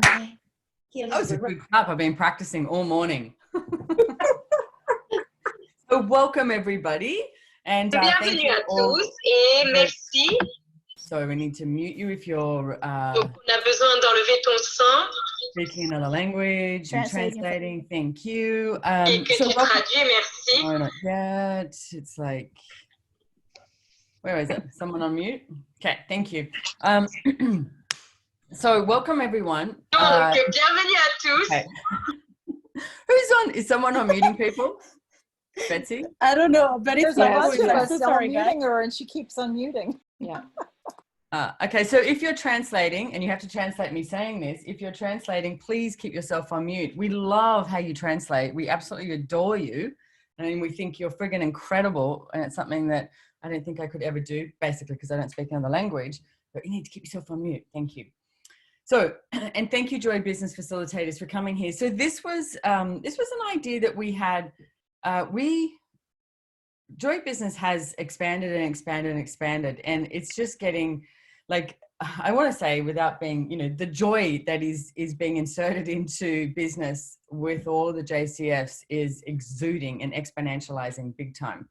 Okay. That was a good clap. I've been practicing all morning. So welcome everybody. And bienvenue à tous et merci. So we need to mute you if you're Donc on a besoin d'enlever ton son. Speaking another language, translating. Thank you. Et que so tu traduis, merci. No, not yet. It's like, where is it? Someone on mute? Okay, thank you. So welcome everyone. Donc, bienvenue à tous. Okay. Who's on? Is someone unmuting people? Betsy? I don't know, but it's a bunch of us sorry, muting her and she keeps unmuting. Yeah. Okay, so if you're translating, and you have to translate me saying this, if you're translating, please keep yourself on mute. We love how you translate. We absolutely adore you. And we think you're friggin' incredible. And it's something that I don't think I could ever do, basically, because I don't speak another language. But you need to keep yourself on mute. Thank you. So, and thank you, Joy of Business Facilitators, for coming here. So this was an idea that we had. Joy of Business has expanded and expanded and expanded, and it's just getting, like, I want to say, without being, you know, the joy that is being inserted into business with all of the JCFs is exuding and exponentializing big time.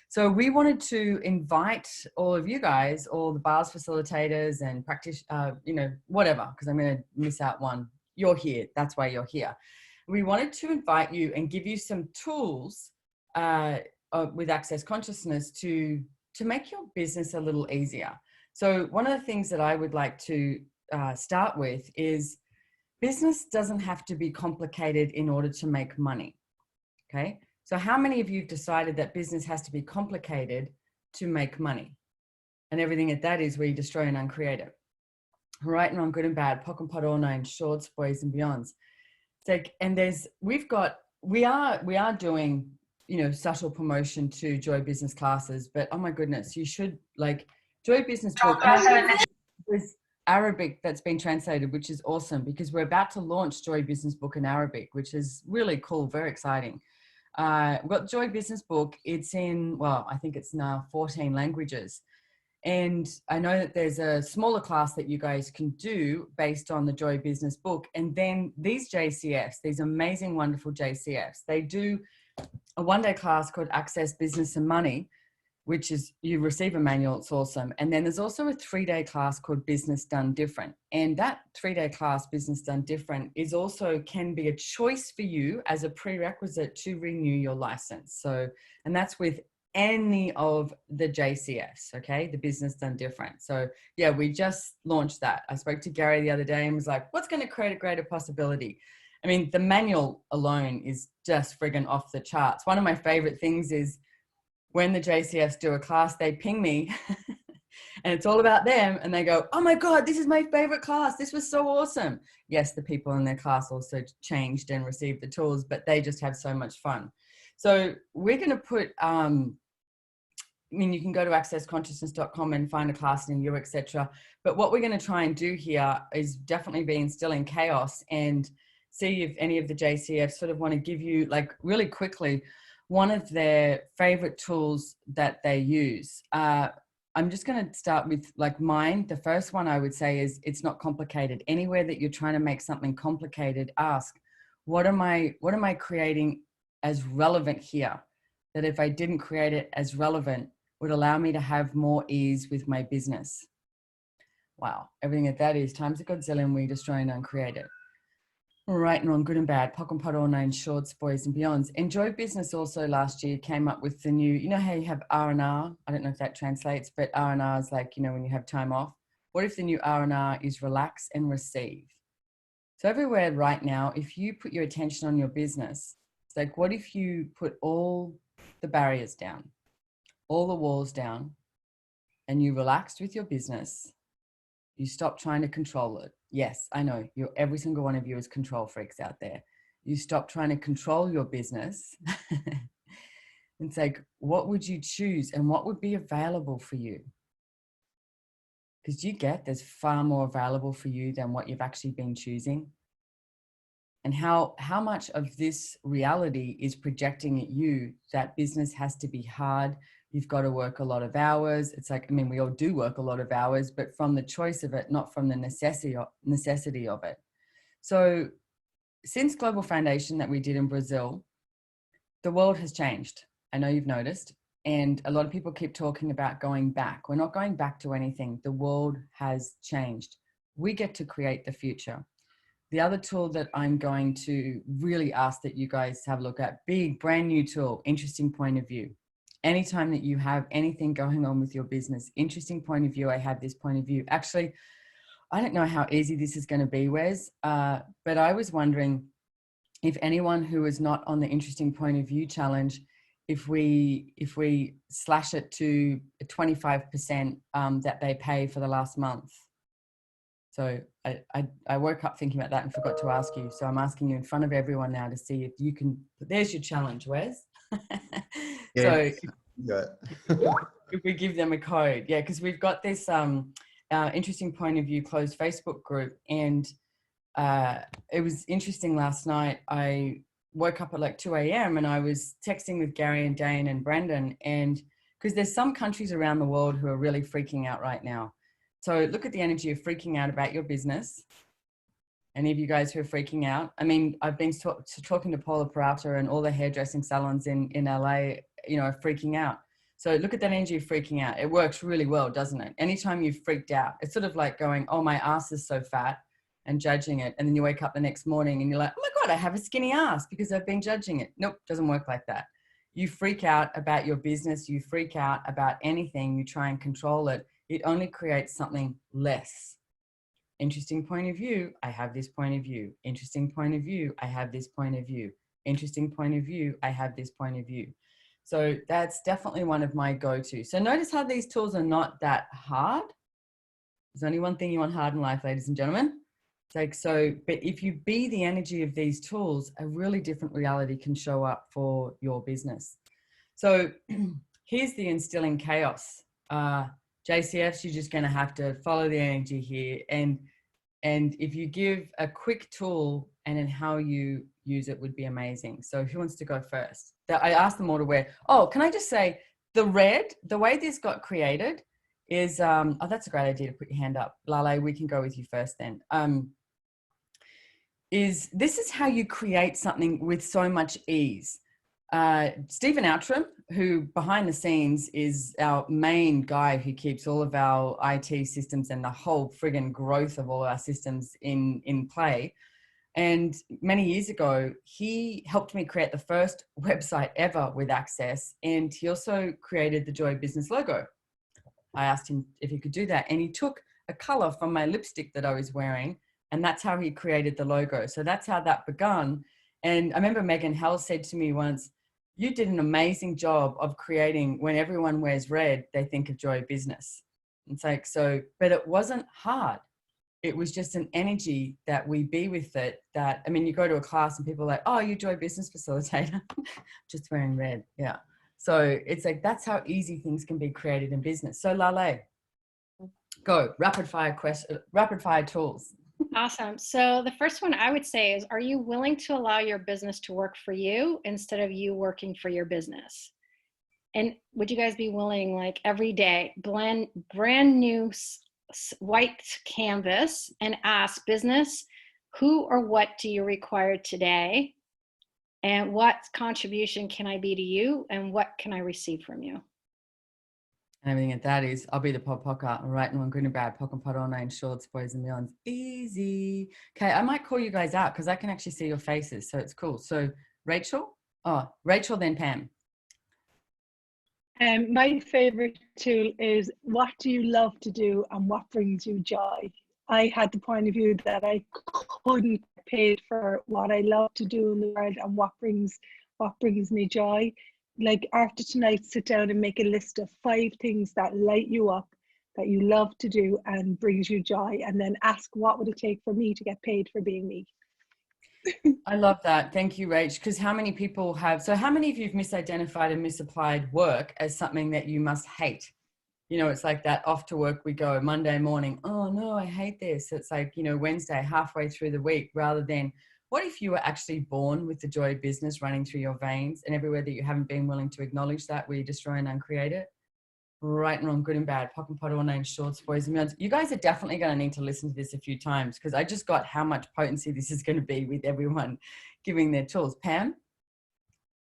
So we wanted to invite all of you guys, all the bars facilitators and practice, you know, whatever, because I'm going to miss out one. You're here. That's why you're here. We wanted to invite you and give you some tools with Access Consciousness to make your business a little easier. So one of the things that I would like to start with is business doesn't have to be complicated in order to make money. Okay. So how many of you have decided that business has to be complicated to make money? And everything at that is where you destroy and uncreate it. Right and wrong, good and bad, POC and POD, all nine, shorts, boys and beyonds. It's like, and we are doing, you know, subtle promotion to Joy Business classes, but oh my goodness, you should, like, Joy Business book with Arabic that's been translated, which is awesome, because we're about to launch Joy Business book in Arabic, which is really cool, very exciting. We've got Joy Business book. It's in, well, I think it's now 14 languages. And I know that there's a smaller class that you guys can do based on the Joy Business book. And then these JCFs, these amazing, wonderful JCFs, they do a one-day class called Access Business and Money, which is, you receive a manual, it's awesome. And then there's also a 3-day class called Business Done Different. And that 3-day class, Business Done Different, is also, can be a choice for you as a prerequisite to renew your license. So, and that's with any of the JCFs, okay? The Business Done Different. So yeah, we just launched that. I spoke to Gary the other day and was like, what's going to create a greater possibility? I mean, the manual alone is just friggin' off the charts. One of my favorite things is when the JCFs do a class, they ping me and it's all about them. And they go, oh my God, this is my favorite class. This was so awesome. Yes, the people in their class also changed and received the tools, but they just have so much fun. So we're going to put, I mean, you can go to accessconsciousness.com and find a class near you, etc. But what we're going to try and do here is definitely be instilling chaos and see if any of the JCFs sort of want to give you, like, really quickly, one of their favorite tools that they use. I'm just going to start with, like, mine. The first one I would say is, it's not complicated. Anywhere that you're trying to make something complicated, ask, what am I creating as relevant here, that if I didn't create it as relevant would allow me to have more ease with my business? Wow, everything that that is times a godzillion, we destroy and uncreate it. Right and wrong, good and bad, POC and POD, all nine, shorts, boys and beyonds. Enjoy Business also last year came up with the new, you know how you have R&R? I don't know if that translates, but R&R is like, you know, when you have time off. What if the new R&R is relax and receive? So everywhere right now, if you put your attention on your business, it's like, what if you put all the barriers down, all the walls down, and you relaxed with your business? You stop trying to control it. Yes, I know, every single one of you is control freaks out there. You stop trying to control your business. It's like, what would you choose and what would be available for you? Because you get, there's far more available for you than what you've actually been choosing. And how much of this reality is projecting at you that business has to be hard. You've got to work a lot of hours. It's like, I mean, we all do work a lot of hours, but from the choice of it, not from the necessity of it. So since Global Foundation that we did in Brazil, the world has changed. I know you've noticed. And a lot of people keep talking about going back. We're not going back to anything. The world has changed. We get to create the future. The other tool that I'm going to really ask that you guys have a look at, big, brand new tool, interesting point of view. Anytime that you have anything going on with your business, interesting point of view, I have this point of view. Actually, I don't know how easy this is going to be, Wes, but I was wondering if anyone who is not on the interesting point of view challenge, if we slash it to 25% that they pay for the last month. So I woke up thinking about that and forgot to ask you. So I'm asking you in front of everyone now to see if you can, there's your challenge, Wes. Yeah, so if we give them a code, yeah, because we've got this interesting point of view closed Facebook group, and it was interesting last night. I woke up at like 2 a.m. and I was texting with Gary and Dane and Brendan, and because there's some countries around the world who are really freaking out right now. So look at the energy of freaking out about your business. Any of you guys who are freaking out? I mean, I've been talking to Paula Peralta and all the hairdressing salons in LA, you know, are freaking out. So look at that energy of freaking out. It works really well, doesn't it? Anytime you've freaked out, it's sort of like going, oh, my ass is so fat, and judging it. And then you wake up the next morning and you're like, oh my God, I have a skinny ass because I've been judging it. Nope, doesn't work like that. You freak out about your business. You freak out about anything. You try and control it. It only creates something less. Interesting point of view, I have this point of view. Interesting point of view, I have this point of view. Interesting point of view, I have this point of view. So that's definitely one of my go-to. So notice how these tools are not that hard. There's only one thing you want hard in life, ladies and gentlemen. It's like, so, but if you be the energy of these tools, a really different reality can show up for your business. So here's the instilling chaos. JCFs, you're just going to have to follow the energy here. And if you give a quick tool and then how you use it would be amazing. So who wants to go first? I asked them all to wear. Oh, can I just say the red, the way this got created is, oh, that's a great idea to put your hand up. Lale, we can go with you first then. This is how you create something with so much ease. Stephen Outram, who behind the scenes is our main guy who keeps all of our IT systems and the whole friggin' growth of all our systems in play. And many years ago, he helped me create the first website ever with Access. And he also created the Joy of Business logo. I asked him if he could do that. And he took a color from my lipstick that I was wearing. And that's how he created the logo. So that's how that begun. And I remember Megan Hell said to me once, you did an amazing job of creating, when everyone wears red, they think of Joy of Business. It's like, so, but it wasn't hard. It was just an energy that we be with it that, I mean, you go to a class and people are like, oh, you Joy of Business Facilitator, just wearing red. Yeah. So it's like, that's how easy things can be created in business. So Lale, go, rapid fire tools. Awesome. So the first one I would say is, are you willing to allow your business to work for you instead of you working for your business? And would you guys be willing, like every day, brand new white canvas and ask business, who or what do you require today? And what contribution can I be to you? And what can I receive from you? And everything at that is, I'll be the pocker, right? And I'm going to bad pock and pot all nine shorts, boys and millions. Easy. Okay, I might call you guys out because I can actually see your faces. So it's cool. So Rachel? Oh, Rachel, then Pam. My favorite tool is, what do you love to do and what brings you joy? I had the point of view that I couldn't get paid for what I love to do in the world and what brings me joy. Like after tonight, sit down and make a list of 5 things that light you up, that you love to do and brings you joy, and then ask, what would it take for me to get paid for being me? I love that. Thank you, Rach. Because how many people have, so how many of you have misidentified and misapplied work as something that you must hate? You know, it's like that off to work we go Monday morning. Oh no, I hate this. It's like, you know, Wednesday, halfway through the week, rather than what if you were actually born with the joy of business running through your veins, and everywhere that you haven't been willing to acknowledge that, where you destroy and uncreate it? right and wrong, good and bad, POC and POD, all names, shorts, boys and beyonds. You guys are definitely going to need to listen to this a few times, because I just got how much potency this is going to be with everyone giving their tools. Pam?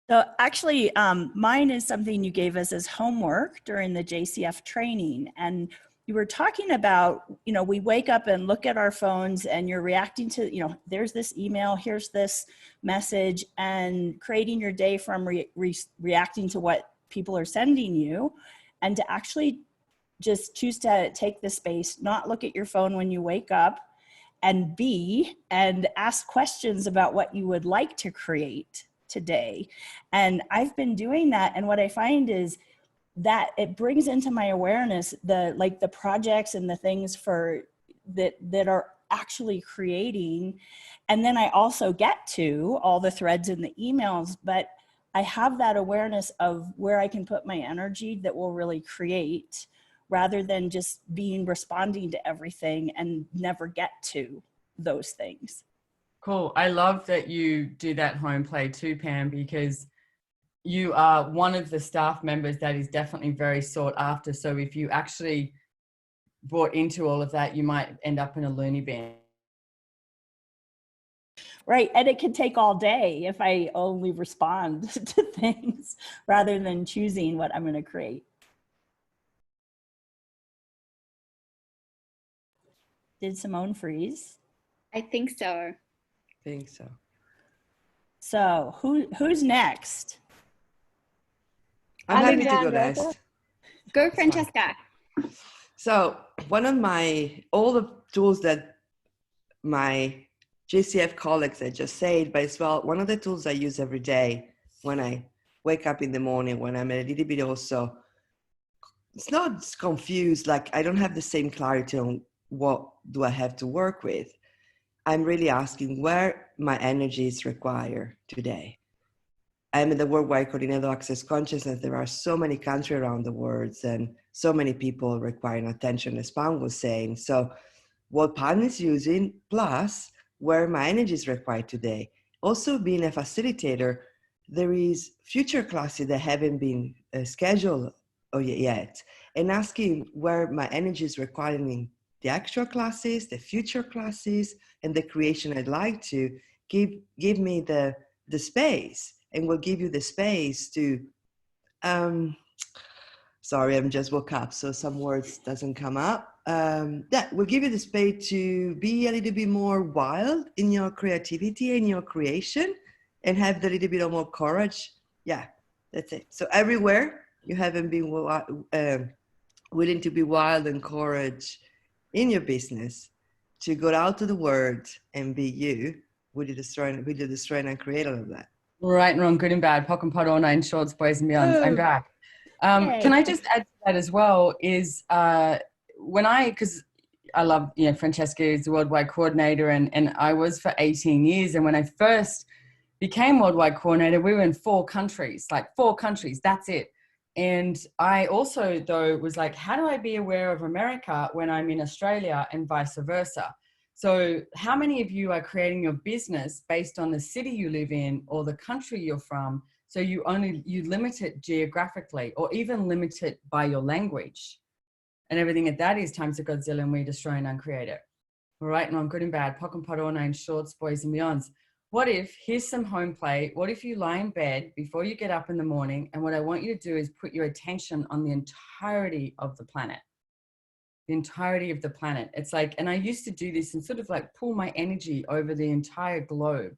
So actually, mine is something you gave us as homework during the JCF training. And you were talking about, you know, we wake up and look at our phones and you're reacting to, you know, there's this email, here's this message, and creating your day from reacting to what people are sending you, and to actually just choose to take the space, not look at your phone when you wake up, and ask questions about what you would like to create today. And I've been doing that, and what I find is that it brings into my awareness the projects and the things that are actually creating. And then I also get to all the threads in the emails, but I have that awareness of where I can put my energy that will really create, rather than just responding to everything and never get to those things. Cool. I love that you do that home play too, Pam, because you are one of the staff members that is definitely very sought after. So if you actually brought into all of that, you might end up in a loony bin. Right. And it can take all day if I only respond to things rather than choosing what I'm going to create. Did Simone freeze? I think so. Think so. So who's next? I'm happy to go Alexandra. next. Go, Francesca. So one of all the tools that my JCF colleagues had just said, but as well, one of the tools I use every day when I wake up in the morning, when I'm a little bit also, it's not confused, like I don't have the same clarity on what do I have to work with. I'm really asking where my energy is required today. I'm the worldwide coordinator of Access Consciousness. There are so many countries around the world and so many people requiring attention, as Pam was saying. So what Pam is using, plus where my energy is required today. Also being a facilitator, there is future classes that haven't been scheduled yet, and asking where my energy is requiring the actual classes, the future classes, and the creation I'd like to give me the space, and will give you the space to, sorry, I'm just woke up, so some words doesn't come up. That will give you the space to be a little bit more wild in your creativity and your creation, and have the little bit of more courage. Yeah, that's it. So everywhere you haven't been willing to be wild and courage in your business, to go out to the world and be you, will you destroy and create all of that? Right and wrong, good and bad, POC and POD, all nine shorts, boys and beyonds. I'm back. Can I just add to that as well, is because I love, Francesca is the worldwide coordinator, and I was for 18 years. And when I first became worldwide coordinator, we were in 4 countries, that's it. And I also, though, was like, how do I be aware of America when I'm in Australia and vice versa? So how many of you are creating your business based on the city you live in or the country you're from? So you limit it geographically, or even limit it by your language. And everything at that is times a Godzilla, and we destroy and uncreate it. All right, and I'm good and bad, POC and POD, all nine shorts, boys and beyonds. What if, here's some home play, what if you lie in bed before you get up in the morning, and what I want you to do is put your attention on the entirety of the planet. The entirety of the planet. It's like, and I used to do this and sort of like pull my energy over the entire globe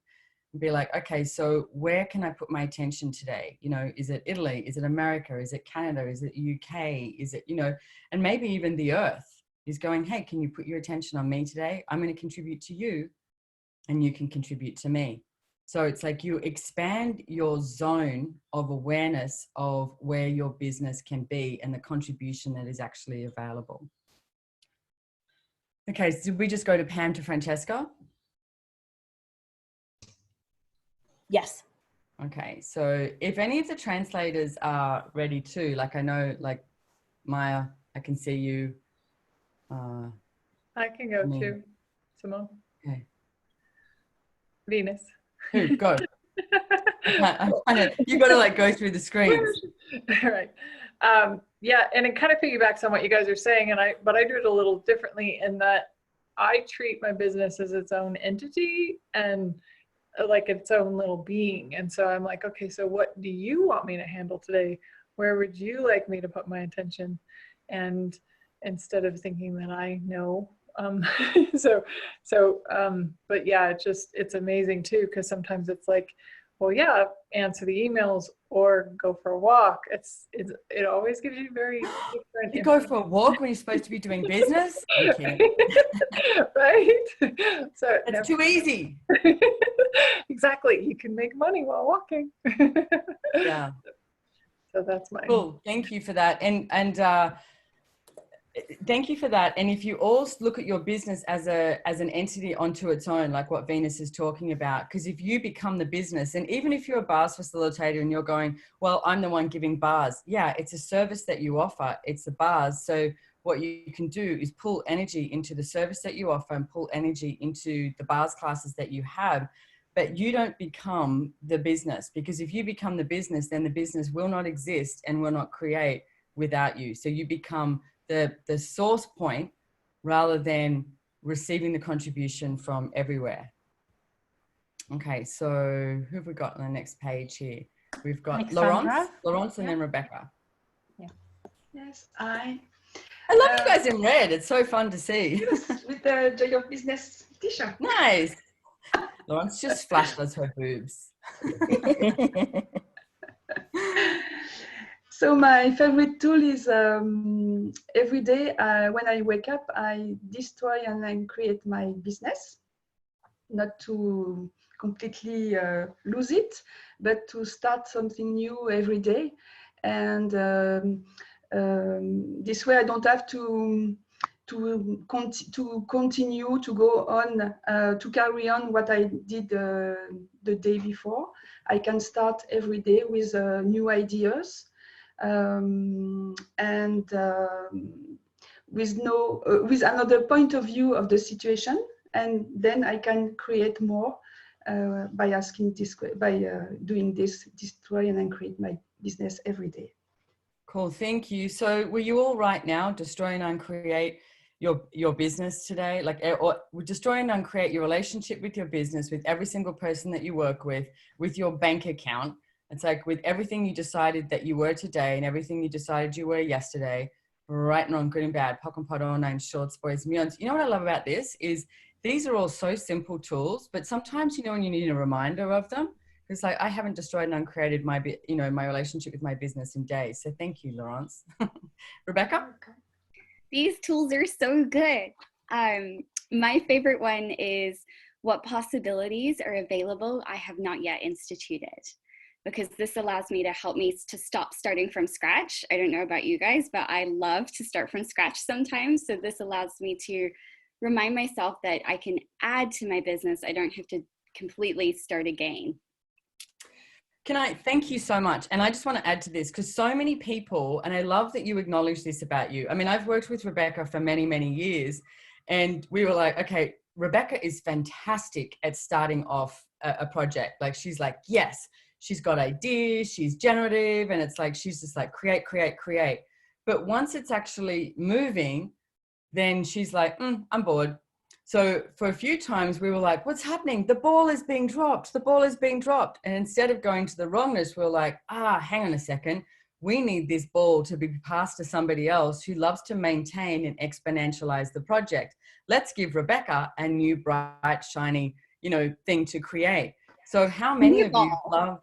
and be like, okay, so where can I put my attention today? Is it Italy? Is it America? Is it Canada? Is it UK? Is it, and maybe even the earth is going, hey, can you put your attention on me today? I'm going to contribute to you, and you can contribute to me. So it's like you expand your zone of awareness of where your business can be and the contribution that is actually available. Okay, so did we just go to Pam to Francesca? Yes. Okay, so if any of the translators are ready too, like I know, like Maya, I can see you. I can go too, Simone. Okay. Venus. Who? Go. You got to like go through the screens. All right. Yeah, and it kind of piggybacks on what you guys are saying, but I do it a little differently in that I treat my business as its own entity and like its own little being. And so I'm like, okay, so what do you want me to handle today? Where would you like me to put my attention? And instead of thinking that I know, but yeah, it's amazing too, because sometimes it's like, well, yeah, answer the emails or go for a walk. It always gives you very different. You go for a walk when you're supposed to be doing business? Okay. Right? So it's too easy. Exactly. You can make money while walking. Yeah. So that's mine. Cool. Thank you for that. And thank you for that. And if you all look at your business as an entity onto its own, like what Venus is talking about, because if you become the business, and even if you're a bars facilitator and you're going, well, I'm the one giving bars. Yeah, it's a service that you offer. It's the bars. So what you can do is pull energy into the service that you offer and pull energy into the bars classes that you have. But you don't become the business, because if you become the business, then the business will not exist and will not create without you. So you become the source point rather than receiving the contribution from everywhere. Okay, so who have we got on the next page here? We've got Laurence and then Rebecca. Yeah. Yes, I love you guys in red. It's so fun to see. Yes, with the Joy of Business t-shirt. Nice. Laurence just flashed us her boobs. So my favorite tool is every day when I wake up, I destroy and then create my business, not to completely lose it, but to start something new every day. And this way I don't have to continue to go on, to carry on what I did the day before. I can start every day with new ideas. With another point of view of the situation, and then I can create more by doing this, destroy and then create my business every day. Cool, thank you. So will you all right now destroy and uncreate your business today? Like, or destroy and uncreate your relationship with your business, with every single person that you work with your bank account. It's like with everything you decided that you were today and everything you decided you were yesterday, right and wrong, good and bad, pock and pot, all names, shorts, boys, millions. You know what I love about this is these are all so simple tools, but sometimes, you know, when you need a reminder of them, it's like, I haven't destroyed and uncreated my relationship with my business in days. So thank you, Laurence. Rebecca? These tools are so good. My favorite one is what possibilities are available I have not yet instituted, because this allows me to help me to stop starting from scratch. I don't know about you guys, but I love to start from scratch sometimes. So this allows me to remind myself that I can add to my business. I don't have to completely start again. Thank you so much. And I just want to add to this, because so many people, and I love that you acknowledge this about you. I mean, I've worked with Rebecca for many, many years, and we were like, okay, Rebecca is fantastic at starting off a project. Like, she's like, yes, she's got ideas, she's generative, and it's like, she's just like, create, create, create. But once it's actually moving, then she's like, I'm bored. So for a few times we were like, what's happening? The ball is being dropped. The ball is being dropped. And instead of going to the wrongness, we're like, hang on a second. We need this ball to be passed to somebody else who loves to maintain and exponentialize the project. Let's give Rebecca a new bright, shiny, thing to create. So how many of you love,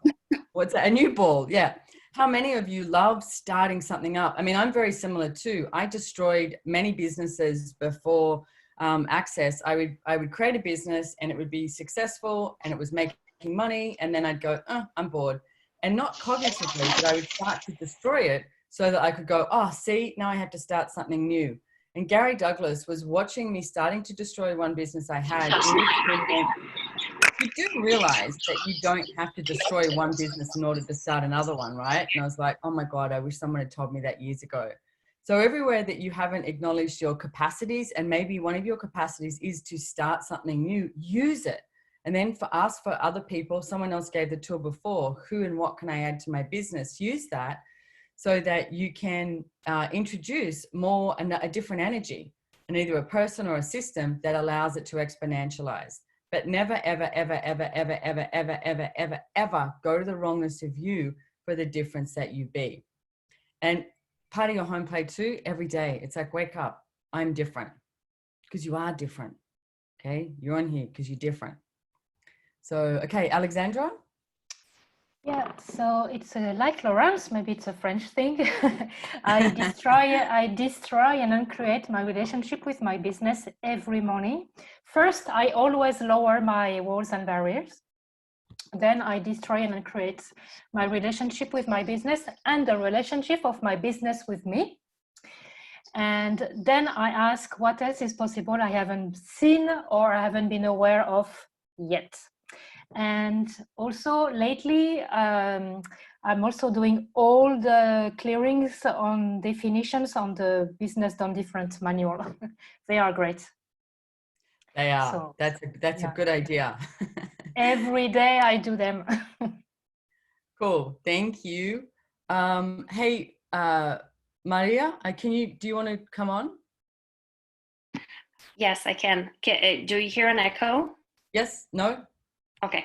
what's that? A new ball. Yeah. How many of you love starting something up? I mean, I'm very similar too. I destroyed many businesses before Access. I would create a business and it would be successful and it was making money, and then I'd go, I'm bored, and not cognitively, but I would start to destroy it so that I could go, see, now I have to start something new. And Gary Douglas was watching me starting to destroy one business I had. You do realize that you don't have to destroy one business in order to start another one, right? And I was like, oh my God, I wish someone had told me that years ago. So everywhere that you haven't acknowledged your capacities, and maybe one of your capacities is to start something new, use it. And then for other people, someone else gave the tool before, who and what can I add to my business? Use that so that you can introduce a different energy, and either a person or a system that allows it to exponentialize. But never, ever, ever, ever, ever, ever, ever, ever, ever, ever go to the wrongness of you for the difference that you be. And part of your home play too, every day, it's like, wake up, I'm different, because you are different. Okay, you're on here because you're different. So, okay, Alexandra? Yeah, so it's like Laurence, maybe it's a French thing. I destroy and uncreate my relationship with my business every morning. First, I always lower my walls and barriers. Then I destroy and uncreate my relationship with my business and the relationship of my business with me. And then I ask what else is possible I haven't seen or I haven't been aware of yet. And also lately, I'm also doing all the clearings on definitions on the Business Done Different manual. They are great. They are. So, that's a good idea. Every day I do them. Cool. Thank you. Hey, Maria, do you want to come on? Yes, I can. Do you hear an echo? Yes. No? Okay.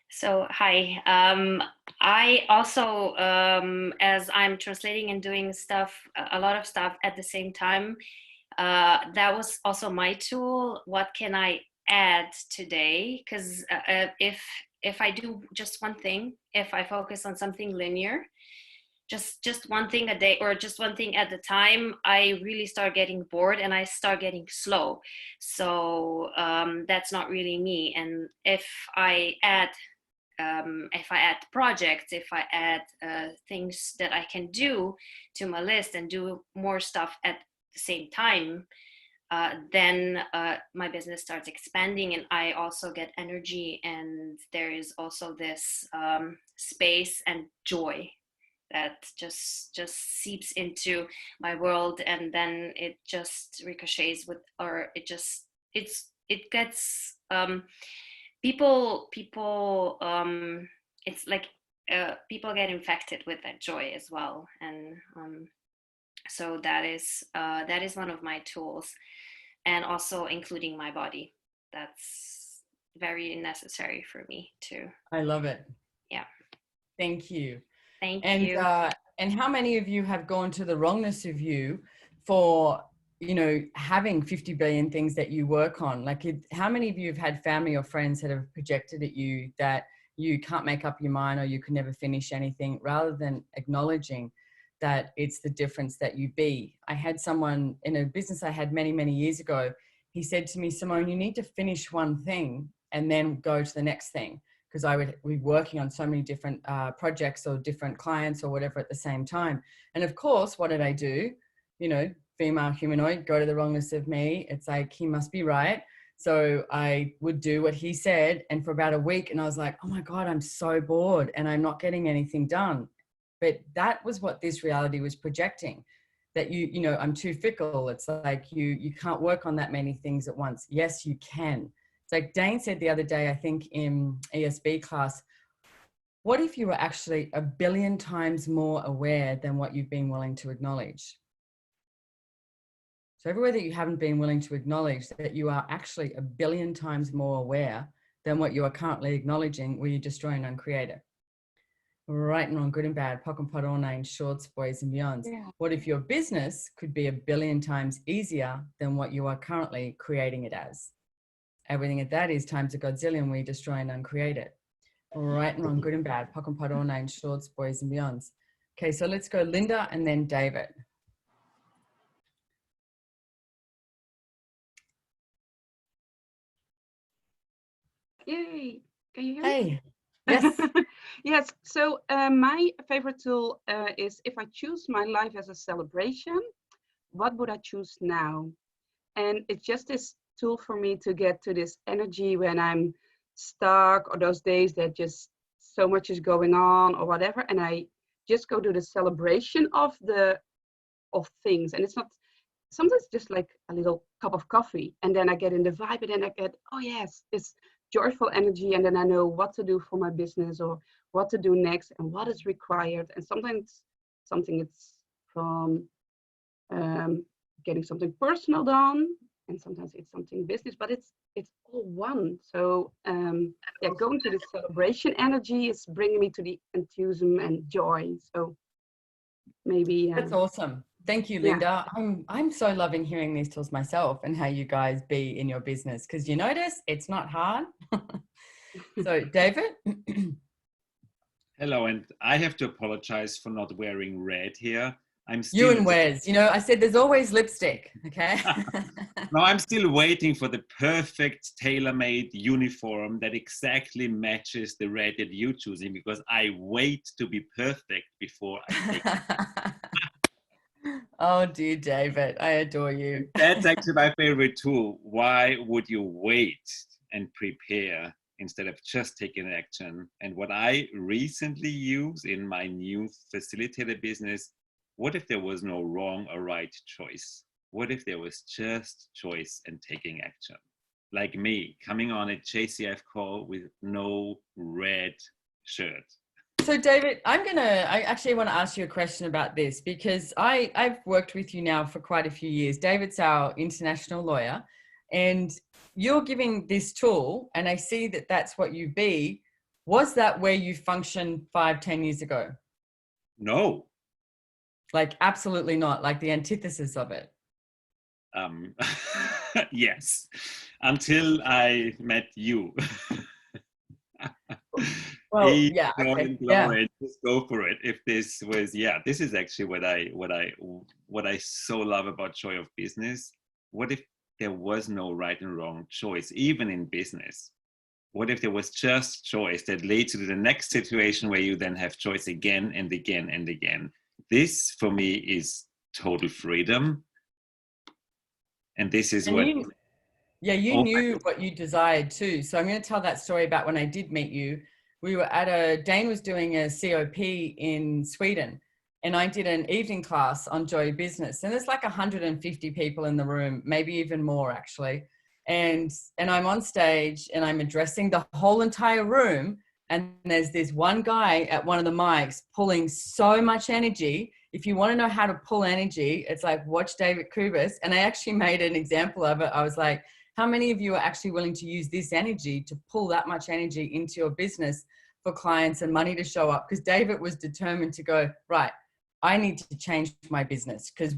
So, hi. I also, as I'm translating and doing a lot of stuff at the same time, that was also my tool. What can I add today? Because if I do just one thing, if I focus on something linear, just one thing a day or just one thing at a time, I really start getting bored and I start getting slow. So that's not really me. And if I add projects, if I add things that I can do to my list and do more stuff at the same time, then my business starts expanding and I also get energy, and there is also this space and joy that just seeps into my world, and then it just ricochets with, or it gets people it's like people get infected with that joy as well. And so that is one of my tools, and also including my body. That's very necessary for me too. I love it. Yeah. Thank you. Thank you. And how many of you have gone to the wrongness of you for, having 50 billion things that you work on? Like, how many of you have had family or friends that have projected at you that you can't make up your mind or you can never finish anything, rather than acknowledging that it's the difference that you be? I had someone in a business I had many, many years ago. He said to me, Simone, you need to finish one thing and then go to the next thing. Because I would be working on so many different projects or different clients or whatever at the same time. And of course, what did I do? Female humanoid, go to the wrongness of me. It's like, he must be right. So I would do what he said. And for about a week, and I was like, oh my God, I'm so bored and I'm not getting anything done. But that was what this reality was projecting, that I'm too fickle. It's like you can't work on that many things at once. Yes, you can. It's like Dane said the other day, I think in ESB class, what if you were actually 1 billion times more aware than what you've been willing to acknowledge? So everywhere that you haven't been willing to acknowledge, that you are actually 1 billion times more aware than what you are currently acknowledging, will you destroy and uncreate it? Right and wrong, good and bad, pock and pot, all names, shorts, boys and beyonds. Yeah. What if your business could be 1 billion times easier than what you are currently creating it as? Everything at that is times a godzillion, we destroy and uncreate it. Right and wrong, good and bad, pock and pot, all names, shorts, boys and beyonds. Okay, so let's go Linda and then David. Yay, can you hear me? Hey, yes. Yes, so my favorite tool is, if I choose my life as a celebration, what would I choose now? And it's just this tool for me to get to this energy when I'm stuck, or those days that just so much is going on or whatever, and I just go to the celebration of things. And it's not sometimes just like a little cup of coffee, and then I get in the vibe, and then I get, oh yes, it's joyful energy, and then I know what to do for my business or what to do next and what is required. And sometimes something it's from getting something personal done, and sometimes it's something business, but it's all one. So yeah, going to the celebration energy is bringing me to the enthusiasm and joy. So maybe that's awesome. Thank you, Linda. Yeah. I'm so loving hearing these tools myself and how you guys be in your business, because you notice it's not hard. So David. Hello, and I have to apologize for not wearing red here. I'm still you and Wes, you know, I said there's always lipstick, okay? No, I'm still waiting for the perfect tailor-made uniform that exactly matches the red that you're choosing, because I wait to be perfect before I take it. Oh dear, David, I adore you. That's actually my favorite tool. Why would you wait and prepare instead of just taking action? And what I recently use in my new facilitator business, what if there was no wrong or right choice? What if there was just choice and taking action? Like me, coming on a JCF call with no red shirt. So David, I actually want to ask you a question about this, because I've worked with you now for quite a few years. David's our international lawyer, and you're giving this tool, and I see that that's what you be. Was that where you functioned 5-10 years ago? No. Like, absolutely not, like the antithesis of it. Yes, until I met you. Well, yeah, okay. Yeah. Just go for it. If this was, this is actually what I so love about Joy of Business. What if there was no right and wrong choice, even in business? What if there was just choice that leads to the next situation where you then have choice again and again and again? This, for me, is total freedom. And this is what... You knew what you desired too. So I'm going to tell that story about when I did meet you. We were Dane was doing a COP in Sweden, and I did an evening class on Joy of Business. And there's like 150 people in the room, maybe even more actually. And I'm on stage and I'm addressing the whole entire room. And there's this one guy at one of the mics pulling so much energy. If you want to know how to pull energy, it's like, watch David Kubis. And I actually made an example of it. I was like, how many of you are actually willing to use this energy to pull that much energy into your business for clients and money to show up? Because David was determined to go, right, I need to change my business, because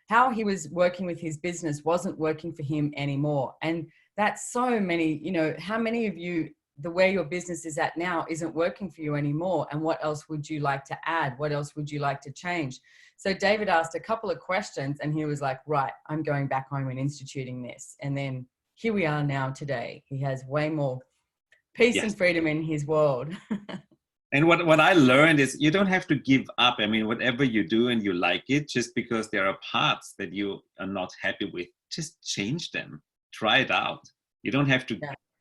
how he was working with his business wasn't working for him anymore. And that's so many, you know, how many of you, the way your business is at now isn't working for you anymore, and what else would you like to add? What else would you like to change? So David asked a couple of questions and he was like, right, I'm going back home and instituting this. And then here we are now today. He has way more peace and freedom in his world. And what I learned is you don't have to give up. I mean, whatever you do and you like it, just because there are parts that you are not happy with, just change them, try it out. You don't have to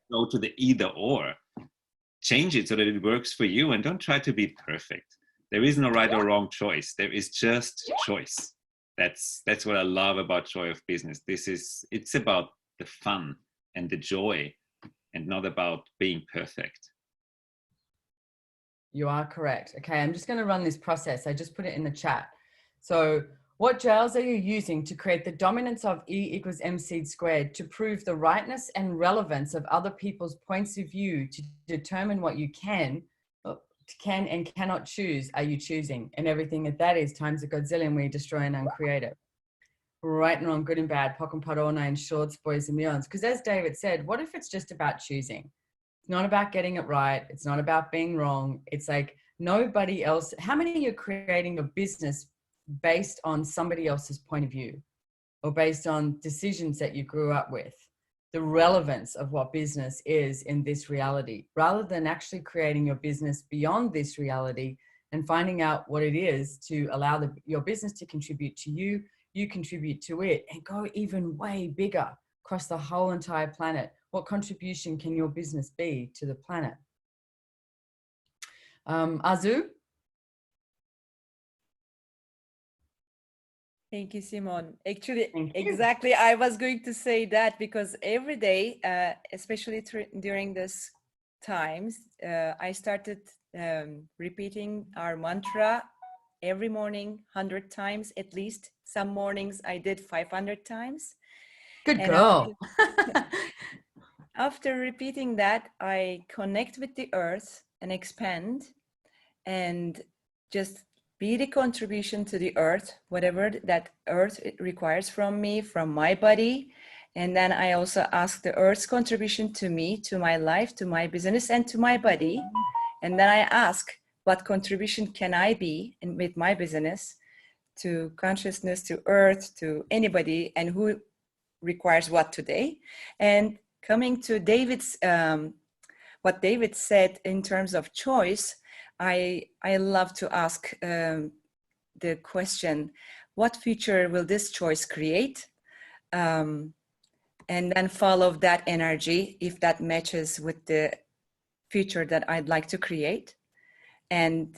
go to the either or. Change it so that it works for you, and don't try to be perfect. There is no right or wrong choice. There is just choice. That's what I love about Joy of Business. It's about the fun and the joy, and not about being perfect. You are correct. Okay, I'm just going to run this process. I just put it in the chat. So what jails are you using to create the dominance of E = MC squared to prove the rightness and relevance of other people's points of view to determine what you can and cannot choose are you choosing? And everything that is times a godzillion where you destroy and uncreate it. Right and wrong, good and bad, pock and pot, all nine shorts, boys and beyonds. Because as David said, what if it's just about choosing? It's not about getting it right. It's not about being wrong. It's like nobody else. How many of you are creating a business based on somebody else's point of view, or based on decisions that you grew up with? The relevance of what business is in this reality, rather than actually creating your business beyond this reality and finding out what it is to allow your business to contribute to you, you contribute to it, and go even way bigger across the whole entire planet. What contribution can your business be to the planet? Azu? Thank you, Simone. Actually, exactly, I was going to say that, because every day, especially during this times, I started repeating our mantra every morning 100 times at least. Some mornings I did 500 times. Good And girl. after repeating that, I connect with the earth and expand and just be the contribution to the earth, whatever that earth requires from me, from my body. And then I also ask the earth's contribution to me, to my life, to my business, and to my body. And then I ask, what contribution can I be with my business to consciousness, to earth, to anybody, and who requires what today? And coming to David's, what David said in terms of choice, I love to ask the question, what future will this choice create? And then follow that energy if that matches with the future that I'd like to create. And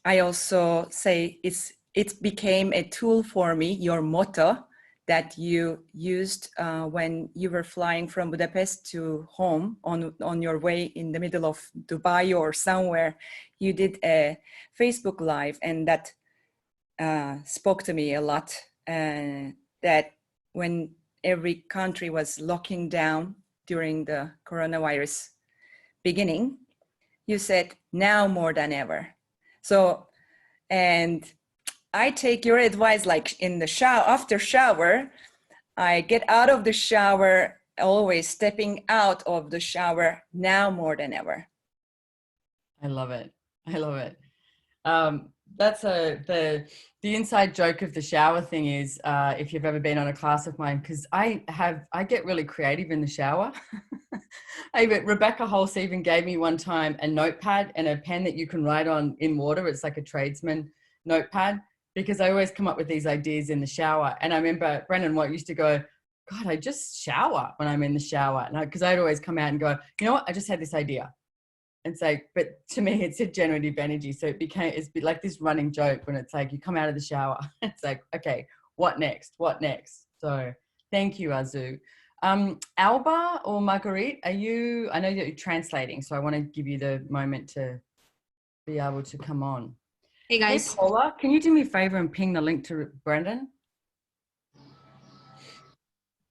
I also say it became a tool for me, your motto that you used when you were flying from Budapest to home on your way in the middle of Dubai or somewhere. You did a Facebook Live, and that spoke to me a lot, that when every country was locking down during the coronavirus beginning, you said, now more than ever. So, and I take your advice, like in the shower, after shower, I get out of the shower, always stepping out of the shower, now more than ever. I love it. I love it. That's the inside joke of the shower thing is, if you've ever been on a class of mine, because I get really creative in the shower. Rebecca Holst even gave me one time a notepad and a pen that you can write on in water. It's like a tradesman notepad, because I always come up with these ideas in the shower. And I remember Brendan Watt used to go, God, I just shower when I'm in the shower. And because I'd always come out and go, you know what, I just had this idea. And so, but to me, it's a generative energy. So it's like this running joke when it's like, you come out of the shower. It's like, okay, what next? What next? So thank you, Azu. Alba or Marguerite, I know that you're translating, so I want to give you the moment to be able to come on. Hey guys. Hey Paula, can you do me a favor and ping the link to Brendan?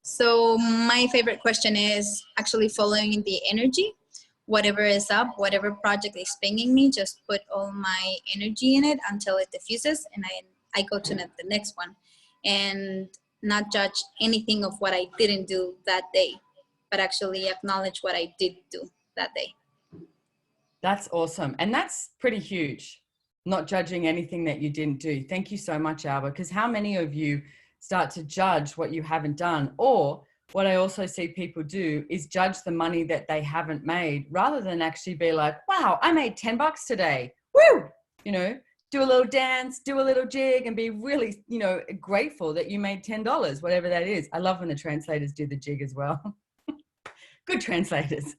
So my favorite question is actually following the energy. Whatever is up, whatever project is pinging me, just put all my energy in it until it diffuses, and I go to the next one, and not judge anything of what I didn't do that day, but actually acknowledge what I did do that day. That's awesome. And that's pretty huge, not judging anything that you didn't do. Thank you so much, Alba, because how many of you start to judge what you haven't done? Or what I also see people do is judge the money that they haven't made, rather than actually be like, wow, I made $10 today. Woo! You know, do a little dance, do a little jig, and be really, you know, grateful that you made $10, whatever that is. I love when the translators do the jig as well. Good translators.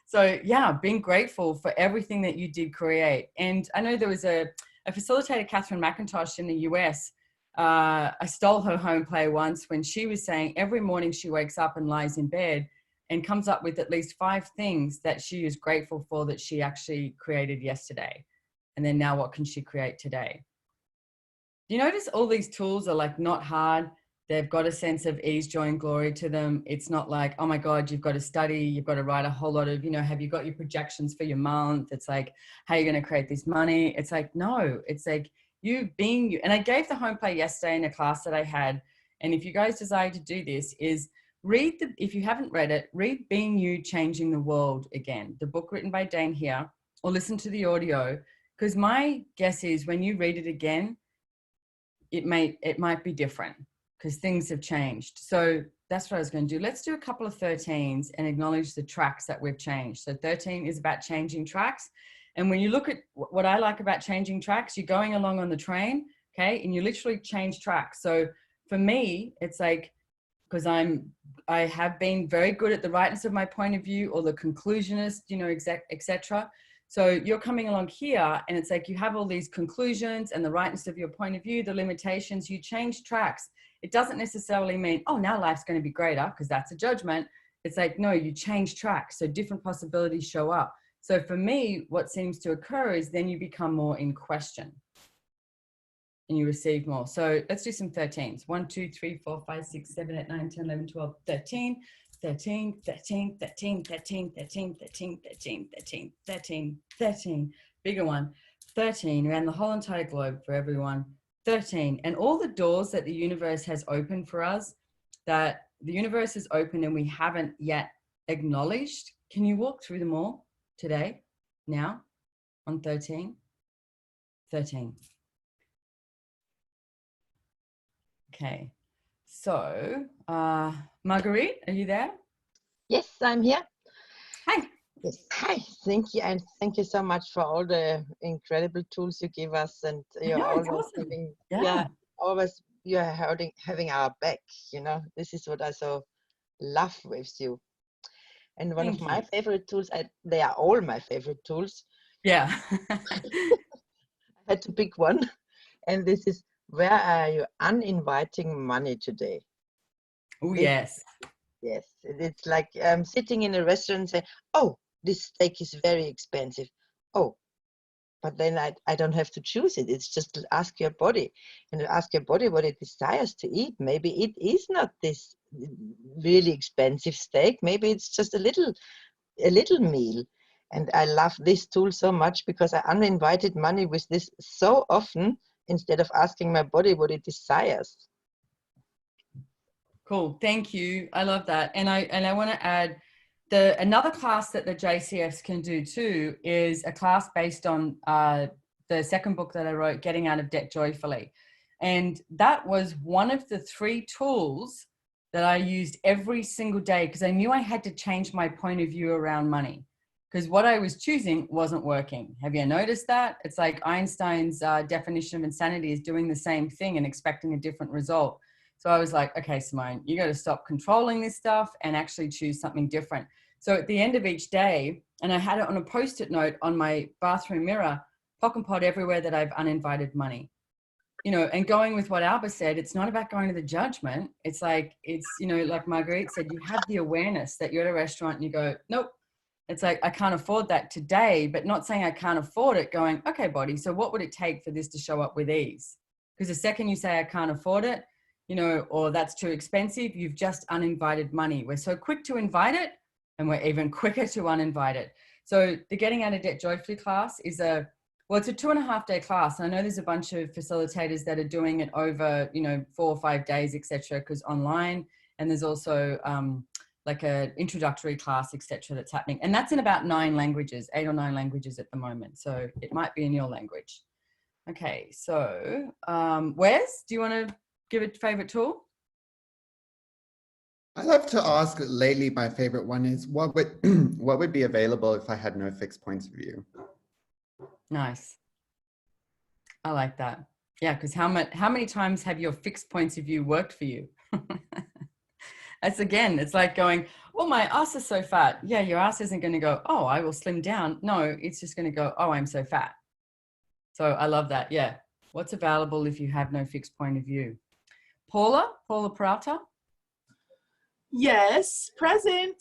So yeah, being grateful for everything that you did create. And I know there was a facilitator, Catherine McIntosh in the US. I stole her home play once when she was saying every morning she wakes up and lies in bed and comes up with at least 5 things that she is grateful for that she actually created yesterday. And then now what can she create today? You notice all these tools are like not hard. They've got a sense of ease, joy, and glory to them. It's not like, oh my God, you've got to study. You've got to write a whole lot of, you know, have you got your projections for your month? It's like, how are you going to create this money? It's like, no, it's like you being you. And I gave the home play yesterday in a class that I had. And if you guys desire to do this, is read if you haven't read it, read Being You, Changing the World Again, the book written by Dane here, or listen to the audio. Because my guess is when you read it again, it might be different, because things have changed. So that's what I was going to do. Let's do a couple of 13s and acknowledge the tracks that we've changed. So 13 is about changing tracks. And when you look at what I like about changing tracks, you're going along on the train, okay? And you literally change tracks. So for me, it's like, because I have been very good at the rightness of my point of view, or the conclusionist, you know, etc. So you're coming along here and it's like you have all these conclusions and the rightness of your point of view, the limitations, you change tracks. It doesn't necessarily mean, oh, now life's going to be greater, because that's a judgment. It's like, no, you change tracks. So different possibilities show up. So for me, what seems to occur is then you become more in question and you receive more. So let's do some 13s. 1, 2, 3, 4, 5, 6, 7, 8, 9, 10, 11, 12, 13, 13, 13, 13, 13, 13, 13, 13, 13, 13, 13. Bigger one. 13 around the whole entire globe for everyone. 13. And all the doors that the universe has opened for us, that the universe is open and we haven't yet acknowledged. Can you walk through them all today, now, on 13? 13. Okay. So, Marguerite, are you there? Yes, I'm here. Hi. Yes. Hi. Thank you. And thank you so much for all the incredible tools you give us. And you're always awesome. having, Yeah. always you're having our back, you know. This is what I so love with you. And one of my favorite tools, they are all my favorite tools. Yeah. I had to pick one. And this is, where are you uninviting money today? Oh, yes. Yes. It's like sitting in a restaurant and saying, oh, this steak is very expensive. Oh, but then I don't have to choose it. It's just to ask your body, and ask your body what it desires to eat. Maybe it is not this really expensive steak. Maybe it's just a little meal. And I love this tool so much because I uninvited money with this so often instead of asking my body what it desires. Cool. Thank you. I love that. And I want to add another class that the JCFs can do too is a class based on the second book that I wrote, Getting Out of Debt Joyfully. And that was one of the 3 tools that I used every single day because I knew I had to change my point of view around money because what I was choosing wasn't working. Have you noticed that? It's like Einstein's definition of insanity is doing the same thing and expecting a different result. So I was like, okay, Simone, you got to stop controlling this stuff and actually choose something different. So at the end of each day, and I had it on a Post-it note on my bathroom mirror, pock and pot everywhere that I've uninvited money. You know, and going with what Alba said, it's not about going to the judgment. It's like, you know, like Marguerite said, you have the awareness that you're at a restaurant and you go, nope. It's like, I can't afford that today, but not saying I can't afford it, going, okay, body, so what would it take for this to show up with ease? Because the second you say I can't afford it, you know, or that's too expensive, you've just uninvited money. We're so quick to invite it and we're even quicker to uninvite it. So the Getting Out of Debt Joyfully class is it's a 2.5-day class. I know there's a bunch of facilitators that are doing it over, you know, 4 or 5 days, etc., because online, and there's also like an introductory class, etc., that's happening. And that's in about 9 languages, 8 or 9 languages at the moment. So it might be in your language. Okay, so Wes, do you want to give a favorite tool? I love to ask, lately my favorite one is, what would be available if I had no fixed points of view? Nice. I like that. Yeah, because how many times have your fixed points of view worked for you? That's again, it's like going, oh, my ass is so fat. Yeah, your ass isn't going to go, oh, I will slim down. No, it's just going to go, oh, I'm so fat. So I love that. Yeah. What's available if you have no fixed point of view? Paula Peralta? Yes, present.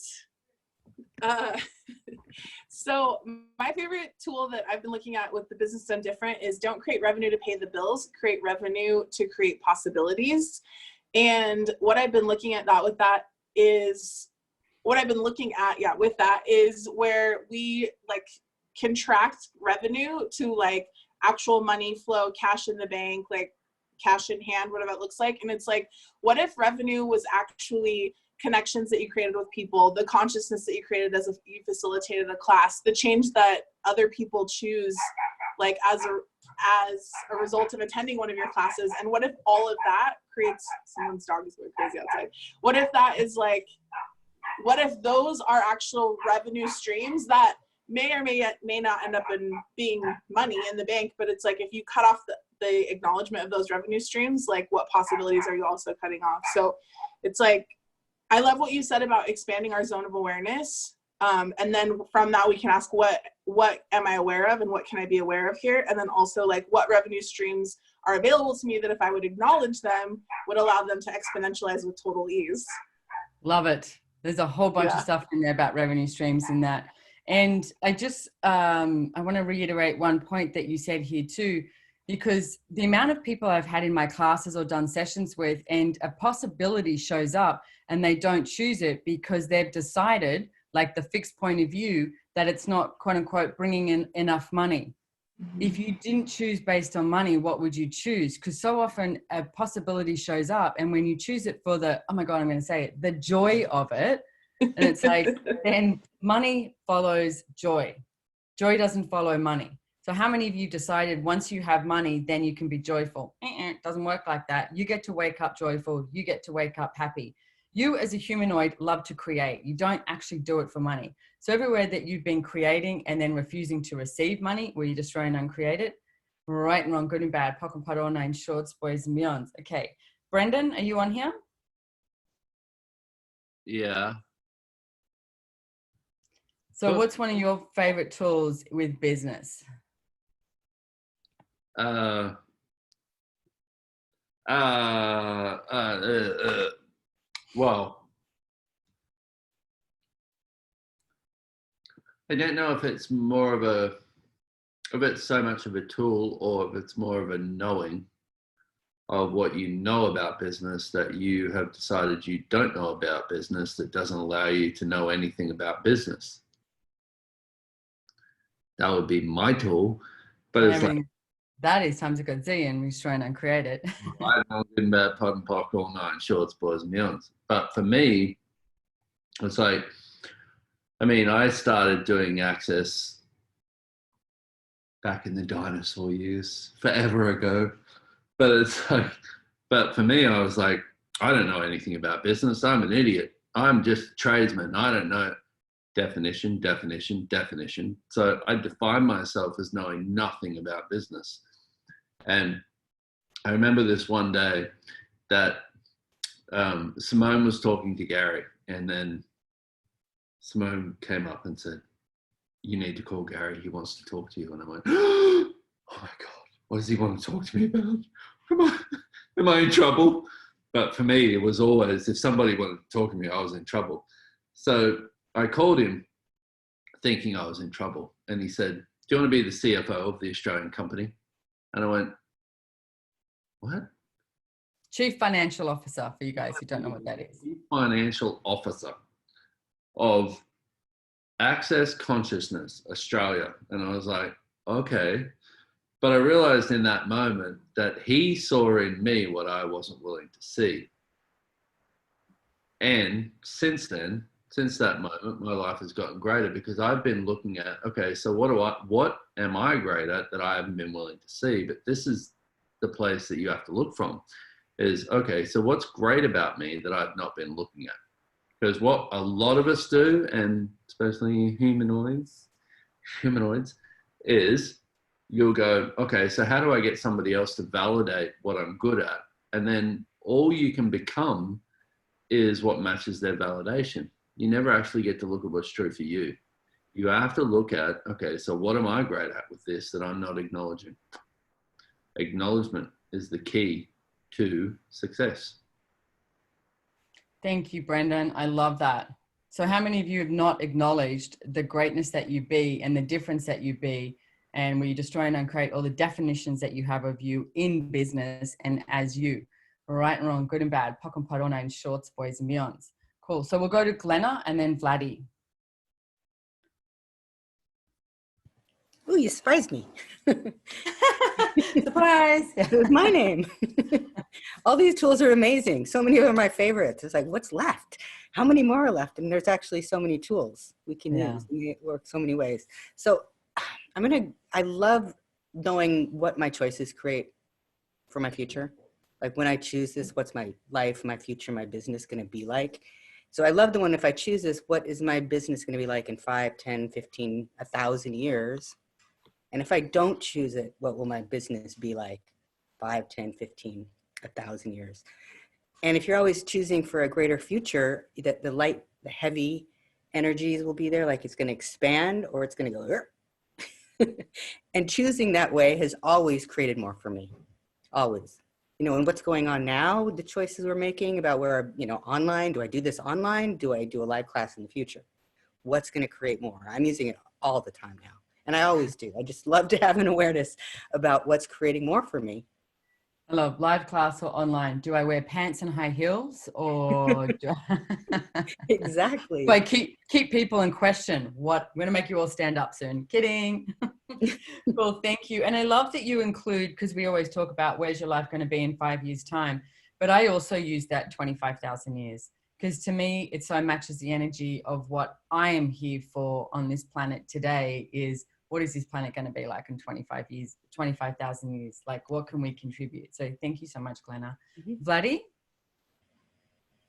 So my favorite tool that I've been looking at with the Business Done Different is don't create revenue to pay the bills, create revenue to create possibilities. And what I've been looking at with that is where we like contract revenue to like actual money flow, cash in the bank, like cash in hand, whatever it looks like. And it's like, what if revenue was actually connections that you created with people, the consciousness that you created as you facilitated a class, the change that other people choose like as a result of attending one of your classes. And what if all of that creates, someone's dog is going crazy outside. What if that is like, what if those are actual revenue streams that may or may not end up in being money in the bank, but it's like, if you cut off the acknowledgement of those revenue streams, like what possibilities are you also cutting off? So it's like, I love what you said about expanding our zone of awareness. And then from that, we can ask what am I aware of and what can I be aware of here? And then also like what revenue streams are available to me that if I would acknowledge them, would allow them to exponentialize with total ease. Love it. There's a whole bunch of stuff in there about revenue streams in that. And I just, I want to reiterate one point that you said here too, because the amount of people I've had in my classes or done sessions with, and a possibility shows up and they don't choose it because they've decided, like the fixed point of view, that it's not, quote unquote, bringing in enough money. If you didn't choose based on money, what would you choose? Because so often a possibility shows up, and when you choose it for the, oh my God, I'm going to say it, the joy of it, and it's like, then money follows joy. Joy doesn't follow money. So how many of you decided once you have money, then you can be joyful? It doesn't work like that. You get to wake up joyful. You get to wake up happy. You as a humanoid love to create. You don't actually do it for money. So everywhere that you've been creating and then refusing to receive money, where you destroy and uncreate it, right and wrong, good and bad, pock and parona, in shorts, boys and beyonds. Okay. Brendan, are you on here? Yeah. So what's one of your favorite tools with business? Well, I don't know if it's more of a, if it's so much of a tool, or if it's more of a knowing of what you know about business that you have decided you don't know about business, that doesn't allow you to know anything about business. That would be my tool, but it's like, that is times a good Z, and we try and uncreate it. I know good and bad, pot and pock, all night, shorts, boys and beyonds. But for me, it's like, I mean, I started doing Access back in the dinosaur years, forever ago. But it's like, but for me, I was like, I don't know anything about business. I'm an idiot. I'm just a tradesman. I don't know. Definition, definition, definition. So I define myself as knowing nothing about business. And I remember this one day that Simone was talking to Gary, and then Simone came up and said, "You need to call Gary. He wants to talk to you." And I went, "Oh my God, what does he want to talk to me about? Am I in trouble?" But for me, it was always, if somebody wanted to talk to me, I was in trouble. So I called him thinking I was in trouble. And he said, "Do you want to be the CFO of the Australian company?" And I went, "What?" Chief Financial Officer, for you guys who don't know what that is. Chief Financial Officer of Access Consciousness Australia. And I was like, okay. But I realized in that moment that he saw in me what I wasn't willing to see. And since then, since that moment, my life has gotten greater, because I've been looking at, okay, so what am I great at that I haven't been willing to see? But this is the place that you have to look from, is, okay, so what's great about me that I've not been looking at? Because what a lot of us do, and especially humanoids, is you'll go, okay, so how do I get somebody else to validate what I'm good at? And then all you can become is what matches their validation. You never actually get to look at what's true for you. You have to look at, okay, so what am I great at with this that I'm not acknowledging? Acknowledgement is the key to success. Thank you, Brendan. I love that. So how many of you have not acknowledged the greatness that you be and the difference that you be, and where you destroy and uncreate all the definitions that you have of you in business and as you? Right and wrong, good and bad, pock and parona, in shorts, boys and beyonds. Cool. So we'll go to Glenna and then Vladdy. Oh, you surprised me. Surprise. It was my name. All these tools are amazing. So many of them are my favorites. It's like, what's left? How many more are left? And there's actually so many tools we can use. And they work so many ways. So I love knowing what my choices create for my future. Like when I choose this, what's my life, my future, my business going to be like? So I love the one, if I choose this, what is my business going to be like in 5, 10, 15, 1,000 years? And if I don't choose it, what will my business be like 5, 10, 15, 1,000 years? And if you're always choosing for a greater future, that the light, the heavy energies will be there, like it's going to expand or it's going to go. And choosing that way has always created more for me, always. You know, and what's going on now, the choices we're making about where, you know, online, do I do this online? Do I do a live class in the future? what's going to create more. I'm using it all the time now. And I always do. I just love to have an awareness about what's creating more for me. I love live class or online. Do I wear pants and high heels, or do I Exactly. do I keep people in question? What, I'm going to make you all stand up soon. Kidding. Well, thank you. And I love that you include, because we always talk about where's your life going to be in 5 years' time. But I also use that 25,000 years, because to me, it so matches the energy of what I am here for on this planet today is, what is this planet going to be like in 25 years, 25,000 years? Like, what can we contribute? So thank you so much, Glenna. Vladdy?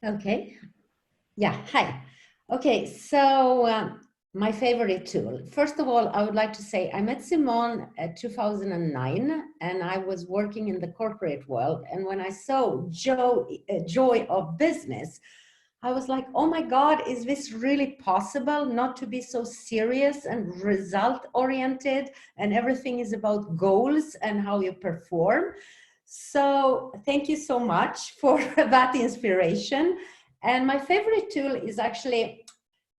Okay. Yeah, hi. Okay, so my favorite tool. First of all, I would like to say I met Simone at 2009, and I was working in the corporate world. And when I saw Joy of Business, I was like, oh my God, is this really possible? Not to be so serious and result oriented, and everything is about goals and how you perform. So thank you so much for that inspiration. And my favorite tool is actually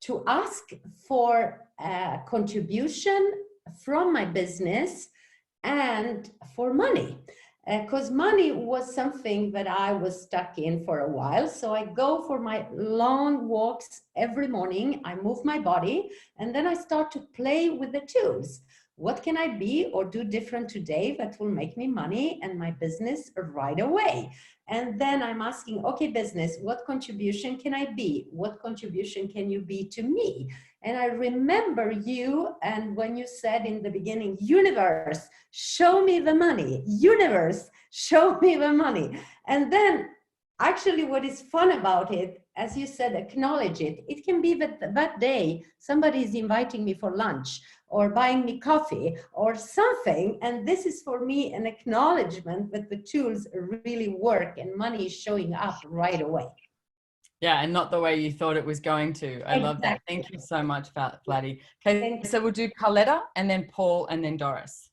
to ask for a contribution from my business and for money. Because money was something that I was stuck in for a while. So I go for my long walks every morning. I move my body, and then I start to play with the tools. What can I be or do different today that will make me money and my business right away? And then I'm asking, okay, business, what contribution can I be? What contribution can you be to me? And I remember you, and when you said in the beginning, universe, show me the money. Universe, show me the money. And then actually what is fun about it, as you said, acknowledge it. It can be that day somebody is inviting me for lunch or buying me coffee or something. And this is for me an acknowledgement that the tools really work and money is showing up right away. Yeah, and not the way you thought it was going to. I love that. Thank you so much, Vladdy. Okay, so we'll do Carletta and then Paul and then Doris.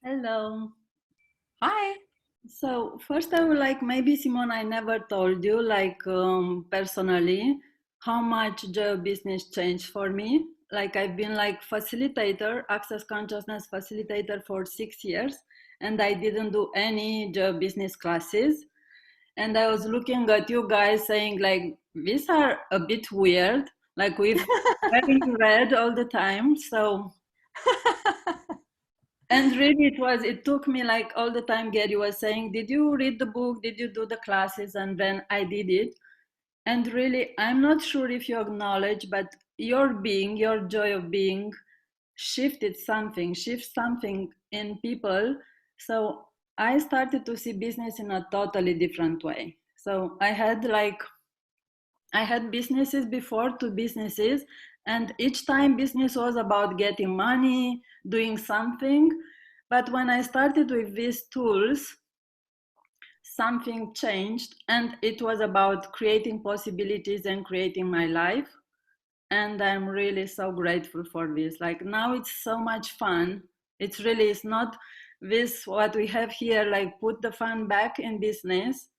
Hello. Hi. So first I would like, maybe Simone, I never told you, like personally, how much Joy of Business changed for me. Like I've been like facilitator, Access Consciousness Facilitator for 6 years, and I didn't do any Joy of Business classes. And I was looking at you guys saying like, these are a bit weird, like we've read all the time. So, and really it took me like all the time, Gary was saying, did you read the book? Did you do the classes? And then I did it. And really, I'm not sure if you acknowledge, but your being, your joy of being shifts something in people. So I started to see business in a totally different way. So I had businesses before, 2 businesses, and each time business was about getting money, doing something. But when I started with these tools, something changed, and it was about creating possibilities and creating my life. And I'm really so grateful for this. Like now it's so much fun. It's not this, what we have here, like put the fun back in business.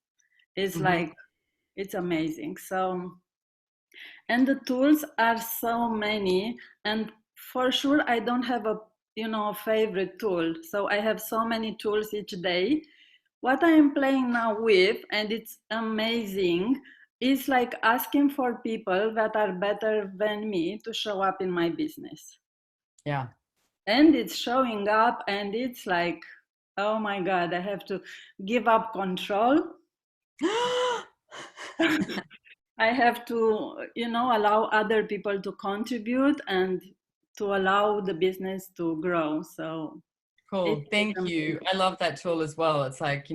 It's like, it's amazing. So, and the tools are so many, and for sure I don't have a favorite tool. So I have so many tools each day. What I am playing now with, and it's amazing, is like asking for people that are better than me to show up in my business. Yeah. And it's showing up, and it's like, oh my God, I have to give up control. I have to, allow other people to contribute and to allow the business to grow. So cool. Thank you. I love that tool as well. It's like,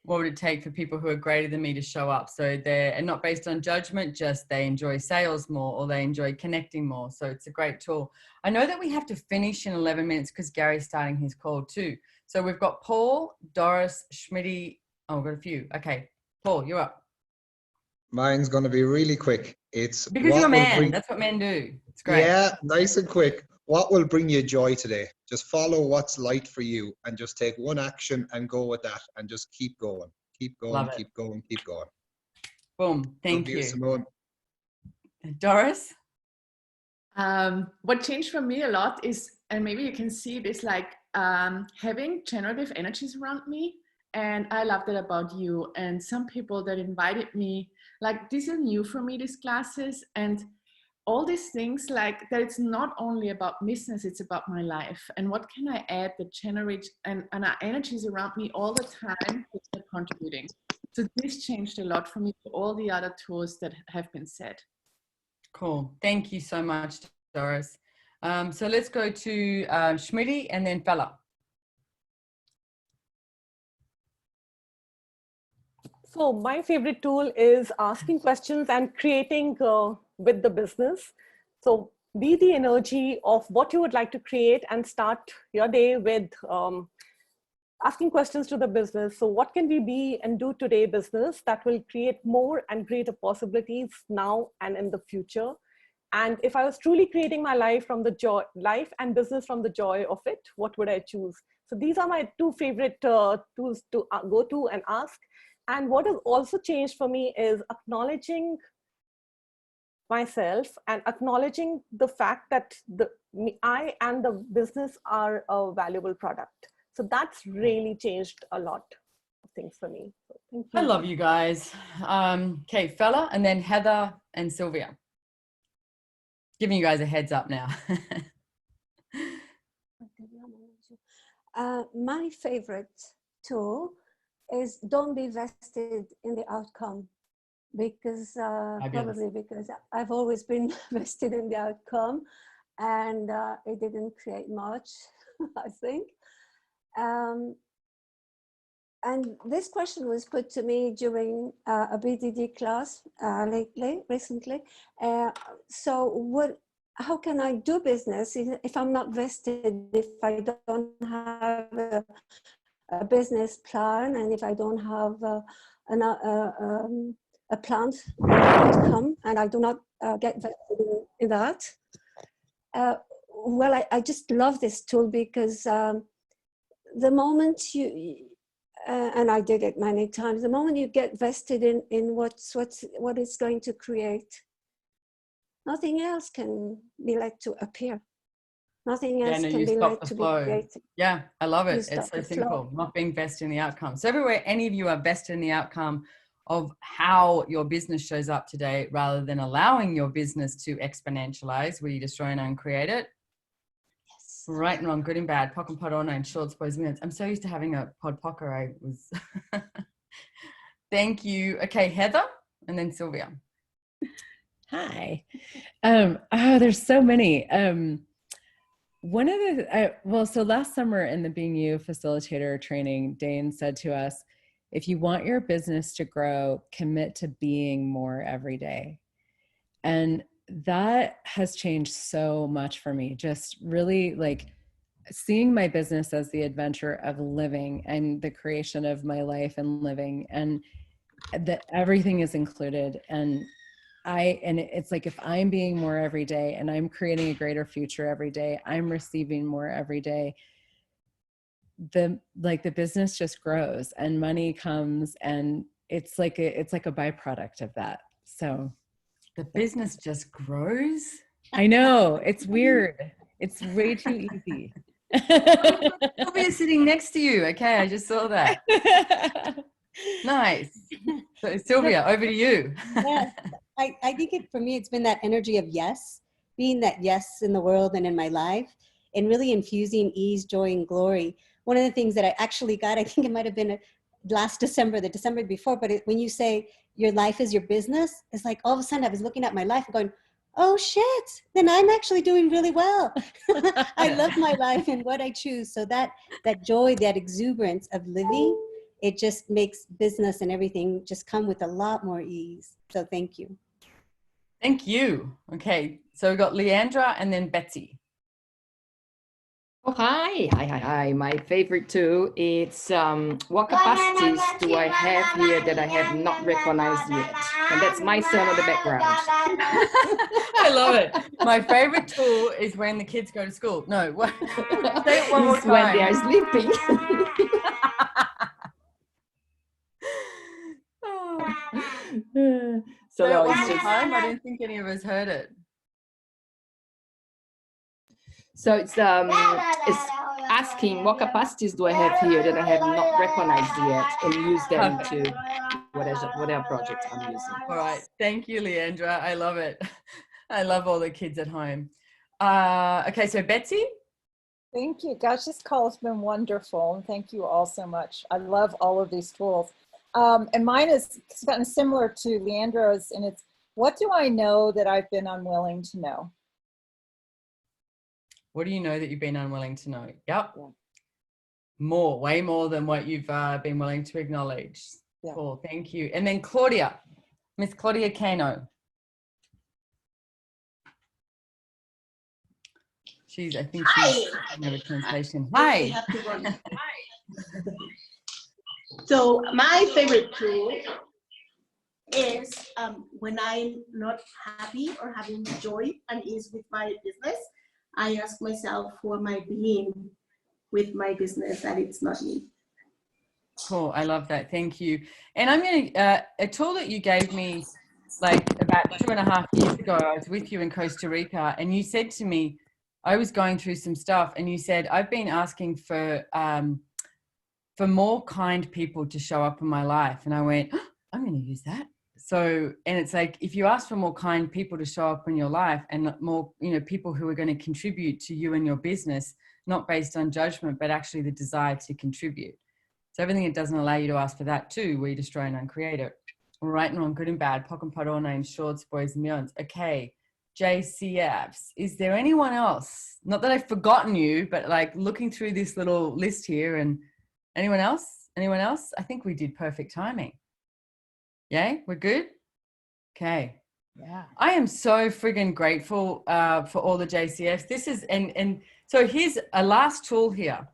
what would it take for people who are greater than me to show up? So they're not based on judgment, just they enjoy sales more or they enjoy connecting more. So it's a great tool. I know that we have to finish in 11 minutes because Gary's starting his call too. So we've got Paul, Doris, Schmitty. Oh, we've got a few. Okay. Paul, you're up. Mine's going to be really quick. It's because you're a man. That's what men do. It's great. Yeah, nice and quick. What will bring you joy today? Just follow what's light for you and just take one action and go with that and just keep going. Keep going, keep going, keep going. Boom. Thank you. Simone. Doris? What changed for me a lot is, and maybe you can see it, is like having generative energies around me. And I love that about you. And some people that invited me, like, this is new for me, these classes, and all these things, like that it's not only about business, it's about my life. And what can I add that generates and our energies around me all the time that are contributing. So this changed a lot for me to all the other tools that have been said. Cool. Thank you so much, Doris. So let's go to Schmitty and then Fella. So my favorite tool is asking questions and creating with the business. So be the energy of what you would like to create and start your day with asking questions to the business. So what can we be and do today, business, that will create more and greater possibilities now and in the future? And if I was truly creating my life from the joy, life and business from the joy of it, what would I choose? So these are my two favorite tools to go to and ask. And what has also changed for me is acknowledging myself and acknowledging the fact that I and the business are a valuable product. So that's really changed a lot of things for me. So thank you. I love you guys. Okay, Fella, and then Heather and Sylvia. Giving you guys a heads up now. My favorite tool is don't be vested in the outcome, because probably because I've always been vested in the outcome, and it didn't create much, I think. And this question was put to me during a BDD class recently. So how can I do business if I'm not vested, if I don't have a business plan, and if I don't have a planned outcome, and I do not get vested in that? Well, I just love this tool, because the moment you, and I did it many times, the moment you get vested in what it's going to create, nothing else can be let to appear. Nothing else can be let to be created. Yeah, I love it. It's so simple, not being vested in the outcome. So everywhere any of you are vested in the outcome of how your business shows up today, rather than allowing your business to exponentialize, where you destroy and uncreate it. Yes. Right and wrong, good and bad, pock and pot on, and short suppose minutes. I'm so used to having a pod pocker. I was. Thank you. Okay, Heather, and then Sylvia. Hi. There's so many. One of the, so last summer in the Being You Facilitator training, Dane said to us, if you want your business to grow, commit to being more every day. And that has changed so much for me. Just really like seeing my business as the adventure of living and the creation of my life and living, and that everything is included. And it's like, if I'm being more every day and I'm creating a greater future every day, I'm receiving more every day, the business just grows and money comes, and it's like a byproduct of that. So the business just grows. I know, it's weird. It's way too easy. Sylvia's sitting next to you. Okay, I just saw that. Nice. So Sylvia, over to you. Yes, I think for me, it's been that energy of yes, being that yes in the world and in my life, and really infusing ease, joy, and glory. One of the things that I actually got, I think it might have been last December, the December before, but when you say your life is your business, it's like all of a sudden I was looking at my life and going, oh shit, then I'm actually doing really well. I love my life and what I choose. So that joy, that exuberance of living, it just makes business and everything just come with a lot more ease. So thank you. Thank you. Okay, so we've got Leandra and then Betsy. Oh, hi. My favorite tool is what capacities do I have here that I have not recognized yet? And that's my son in the background. I love it. My favorite tool is when the kids go to school. No, say it one more time. When they are sleeping. So say it one more time. I don't think any of us heard it. So it's asking what capacities do I have here that I have not recognized yet, and use them to whatever project I'm using. All right. Thank you, Leandra. I love it. I love all the kids at home. Okay, so Betsy? Thank you. Gosh, this call has been wonderful. And thank you all so much. I love all of these tools. And mine is kind of similar to Leandra's, and it's, what do I know that I've been unwilling to know? What do you know that you've been unwilling to know? Yep. More, way more than what you've been willing to acknowledge. Yeah. Cool, thank you. And then Claudia, Miss Claudia Cano. I think she's never translation. Hi. So my favorite tool is when I'm not happy or having joy and ease with my business, I ask myself, who am I being with my business, that it's not me. Cool, I love that, thank you. And I'm gonna, a tool that you gave me like about 2.5 years ago, I was with you in Costa Rica, and you said to me, I was going through some stuff, and you said, I've been asking for more kind people to show up in my life. And I went, oh, I'm going to use that. So, and it's like, if you ask for more kind people to show up in your life, and more, people who are going to contribute to you and your business, not based on judgment, but actually the desire to contribute. So everything that doesn't allow you to ask for that too, we destroy and uncreate it. Right and wrong, good and bad, pock and pot, all names, shorts, boys and beyonds. Okay. JCFs. Is there anyone else? Not that I've forgotten you, but like looking through this little list here, and anyone else? Anyone else? I think we did perfect timing. Yay, we're good? Okay. Yeah. I am so friggin' grateful for all the JCFs. This is, and so here's a last tool here.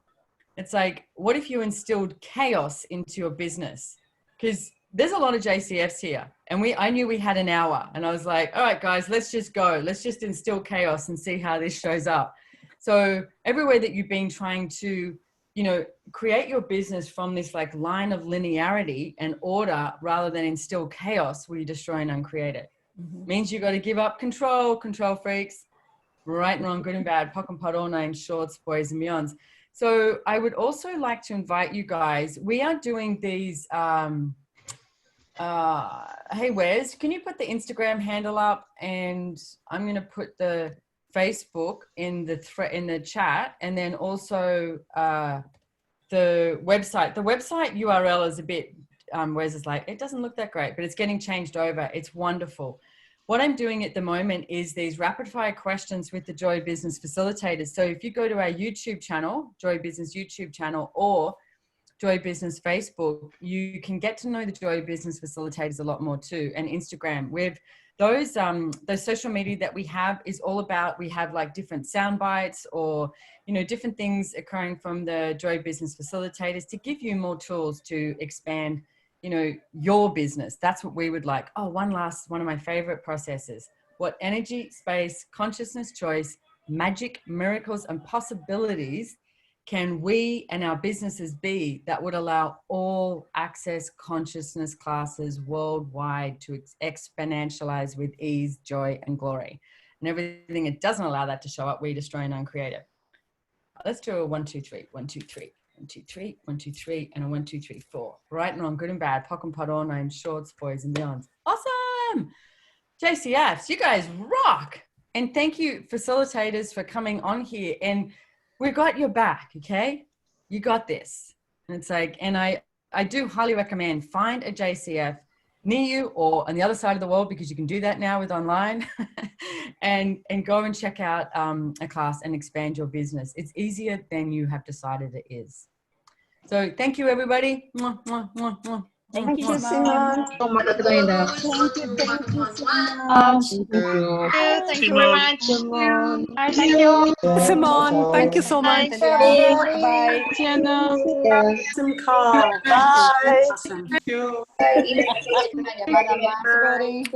It's like, what if you instilled chaos into your business? Because there's a lot of JCFs here, and I knew we had an hour, and I was like, all right, guys, let's just go. Let's just instill chaos and see how this shows up. So everywhere that you've been trying to, create your business from this like line of linearity and order rather than instill chaos, we destroy and uncreate it. Means you got to give up control freaks, right and wrong, good and bad, pock and pot, all names, shorts, boys and beyonds. So I would also like to invite you guys, we are doing these, hey Wes, can you put the Instagram handle up, and I'm going to put the Facebook in the chat, and then also the website. The website URL is a bit, Wes is like, it doesn't look that great, but it's getting changed over. It's wonderful. What I'm doing at the moment is these rapid fire questions with the Joy Business Facilitators. So if you go to our YouTube channel, Joy Business YouTube channel, or Joy Business Facebook, you can get to know the Joy Business Facilitators a lot more too. And Instagram, with those social media that we have is all about, we have like different sound bites or, different things occurring from the Joy Business Facilitators to give you more tools to expand, your business. That's what we would like. Oh, one of my favorite processes. What energy, space, consciousness, choice, magic, miracles, and possibilities can we and our businesses be that would allow all Access Consciousness classes worldwide to exponentialize with ease, joy, and glory? And everything that doesn't allow that to show up, we destroy and uncreate it. Let's do a 1, 2, 3, 1, 2, 3, 1, 2, 3, 1, 2, 3, and a 1, 2, 3, 4. Right and wrong, good and bad, pock and pot, all names, shorts, boys and beyonds. Awesome! JCFs, you guys rock! And thank you, facilitators, for coming on here. And we got your back, okay? You got this. And it's like, and I do highly recommend find a JCF near you or on the other side of the world, because you can do that now with online, and go and check out a class and expand your business. It's easier than you have decided it is. So thank you, everybody. Mwah, mwah, mwah, mwah. Thank you, Simone. Thank you very much. Simone. Thank you, Simone. Thank you so much. Bye. Awesome call. Bye. Awesome. Thank you. Everybody.